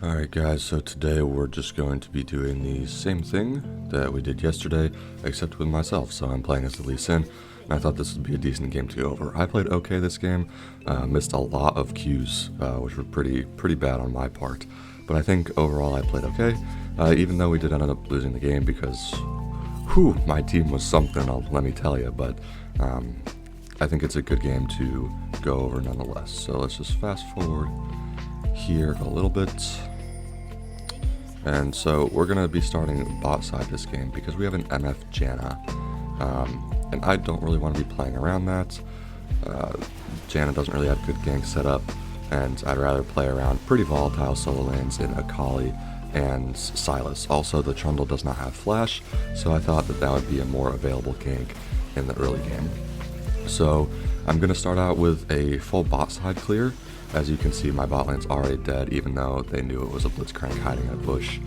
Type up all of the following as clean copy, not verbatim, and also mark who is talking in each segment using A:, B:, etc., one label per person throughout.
A: Alright guys, so today we're just going to be doing the same thing that we did yesterday, except with myself. So I'm playing as the Lee Sin, and I thought this would be a decent game to go over. I played okay this game, missed a lot of Qs, which were pretty bad on my part. But I think overall I played okay, even though we did end up losing the game because, whew, my team was something, let me tell you. But I think it's a good game to go over nonetheless. So let's just fast forward here a little bit. And so we're going to be starting bot side this game because we have an MF Janna. And I don't really want to be playing around that. Janna doesn't really have good gank setup, and I'd rather play around pretty volatile solo lanes in Akali and Sylas. Also, the Trundle does not have flash, so I thought that would be a more available gank in the early game. So I'm going to start out with a full bot side clear. As you can see, my bot lane's already dead, even though they knew it was a Blitzcrank hiding in a bush.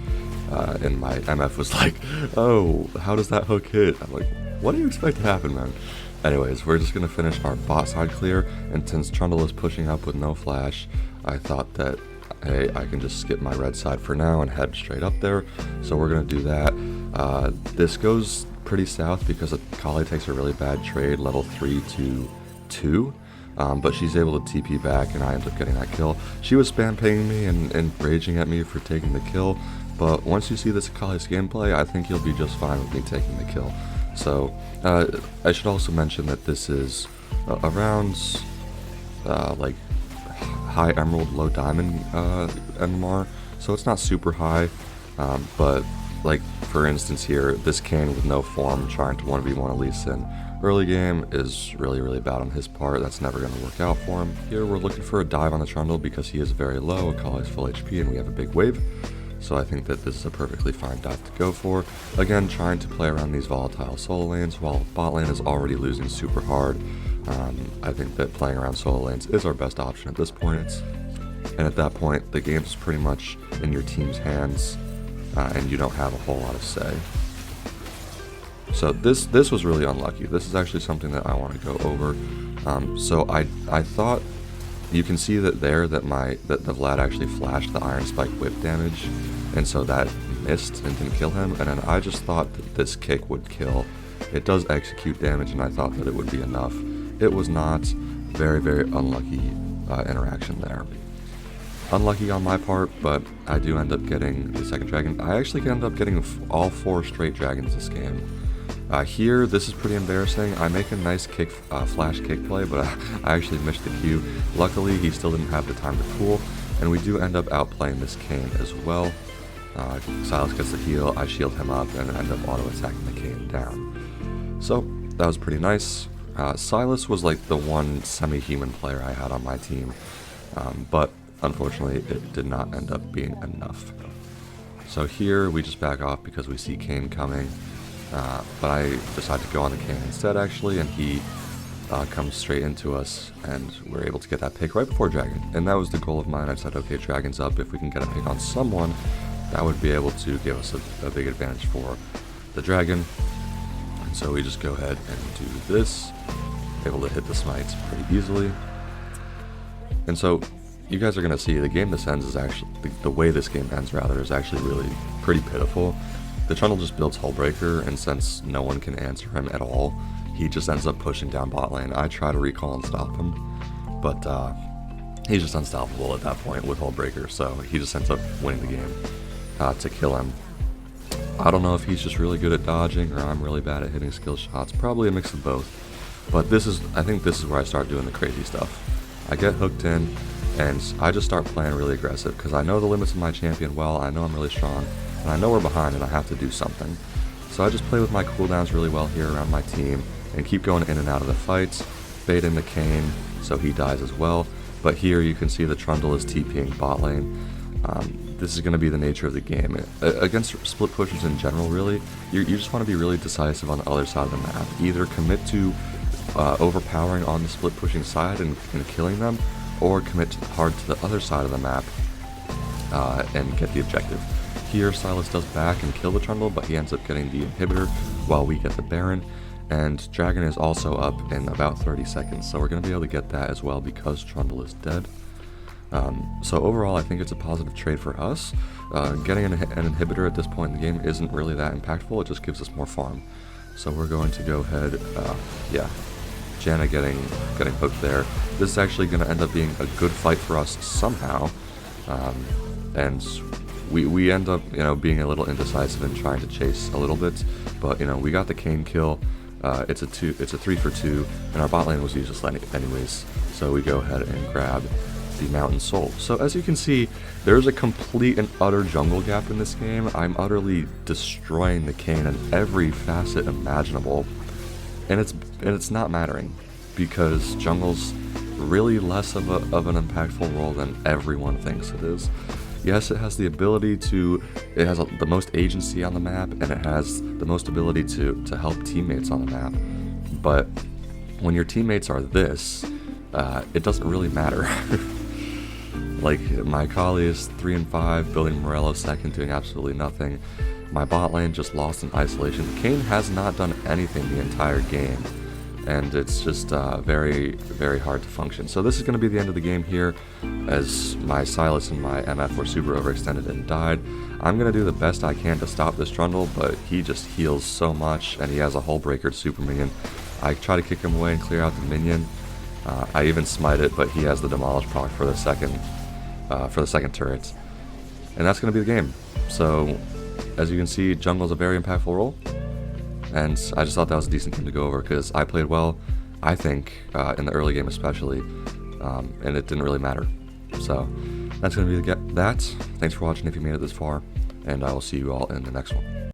A: And my MF was like, oh, how does that hook hit? I'm like, what do you expect to happen, man? Anyways, we're just going to finish our bot side clear, and since Trundle is pushing up with no flash, I thought that, hey, I can just skip my red side for now and head straight up there. So we're going to do that. This goes pretty south because Akali takes a really bad trade, level 3 to 2. But she's able to TP back, and I end up getting that kill. She was spam pinging me and raging at me for taking the kill, but once you see this Akali's gameplay, I think you'll be just fine with me taking the kill. So, I should also mention that this is around, like, high emerald, low diamond MMR, so it's not super high, but, like, for instance here, this Kayn with no form trying to 1v1 a Lee Sin early game is really bad on his part. That's never going to work out for him. Here we're looking for a dive on the Trundle because he is very low, Akali's full HP, and we have a big wave. So I think that this is a perfectly fine dive to go for. Again, trying to play around these volatile solo lanes while bot lane is already losing super hard. I think that playing around solo lanes is our best option at this point. And at that point, the game's pretty much in your team's hands, and you don't have a whole lot of say. So this was really unlucky. This is actually something that I want to go over. So I thought you can see that there that the Vlad actually flashed the Iron Spike whip damage, and so that missed and didn't kill him. And then I just thought that this kick would kill. It does execute damage, and I thought that it would be enough. It was not. Very unlucky interaction there. Unlucky on my part, but I do end up getting the second dragon. I actually end up getting all 4 straight dragons this game. Here, this is pretty embarrassing. I make a nice kick, flash kick play, but I actually missed the Q. Luckily, he still didn't have the time to cool, and we do end up outplaying this Kayn as well. Sylas gets the heal, I shield him up, and end up auto-attacking the Kayn down. So, that was pretty nice. Sylas was like the one semi-human player I had on my team, but unfortunately, it did not end up being enough. So here, we just back off because we see Kayn coming. But I decided to go on the Kayn instead, actually, and he comes straight into us, and we're able to get that pick right before Dragon. And that was the goal of mine. I said, okay, Dragon's up. If we can get a pick on someone, that would be able to give us a big advantage for the Dragon. And so we just go ahead and do this, able to hit the smites pretty easily. And so you guys are going to see the game this ends is actually, the way this game ends, rather, is actually really pretty pitiful. The Trundle just builds Hullbreaker, and since no one can answer him at all, he just ends up pushing down bot lane. I try to recall and stop him, but he's just unstoppable at that point with Hullbreaker, so he just ends up winning the game to kill him. I don't know if he's just really good at dodging or I'm really bad at hitting skill shots, probably a mix of both. But I think this is where I start doing the crazy stuff. I get hooked in, and I just start playing really aggressive because I know the limits of my champion well, I know I'm really strong, and I know we're behind and I have to do something. So I just play with my cooldowns really well here around my team and keep going in and out of the fights, bait in the Kayn so he dies as well. But here you can see the Trundle is TPing bot lane. This is going to be the nature of the game. Against split pushers in general, really, you just want to be really decisive on the other side of the map. Either commit to overpowering on the split pushing side and killing them, or commit hard to the other side of the map and get the objective. Here, Sylas does back and kill the Trundle, but he ends up getting the inhibitor while we get the Baron. And Dragon is also up in about 30 seconds, so we're going to be able to get that as well because Trundle is dead. So overall, I think it's a positive trade for us. Getting an inhibitor at this point in the game isn't really that impactful. It just gives us more farm. So we're going to go ahead, yeah, Janna getting hooked there. This is actually going to end up being a good fight for us somehow, and we end up, being a little indecisive and trying to chase a little bit, but we got the Kayn kill. It's a 3 for 2, and our bot lane was useless anyways. So we go ahead and grab the Mountain Soul. So as you can see, there's a complete and utter jungle gap in this game. I'm utterly destroying the Kayn in every facet imaginable, and it's not mattering because jungle's really less of an impactful role than everyone thinks it is. Yes, it has the ability to, it has the most agency on the map, and it has the most ability to help teammates on the map. But when your teammates are this, it doesn't really matter. Like, my Kali is 3 and 5, building Morello second, doing absolutely nothing. My bot lane just lost in isolation. Kayn has not done anything the entire game, and it's just very, very hard to function. So this is going to be the end of the game here, as my Sylas and my MF were super overextended and died. I'm going to do the best I can to stop this Trundle, but he just heals so much, and he has a Hull Breaker super minion. I try to kick him away and clear out the minion. I even smite it, but he has the Demolish proc for the second turret. And that's going to be the game. So, as you can see, jungle's a very impactful role. And I just thought that was a decent game to go over because I played well, I think, in the early game especially, and it didn't really matter. So that's going to be that. Thanks for watching if you made it this far, and I will see you all in the next one.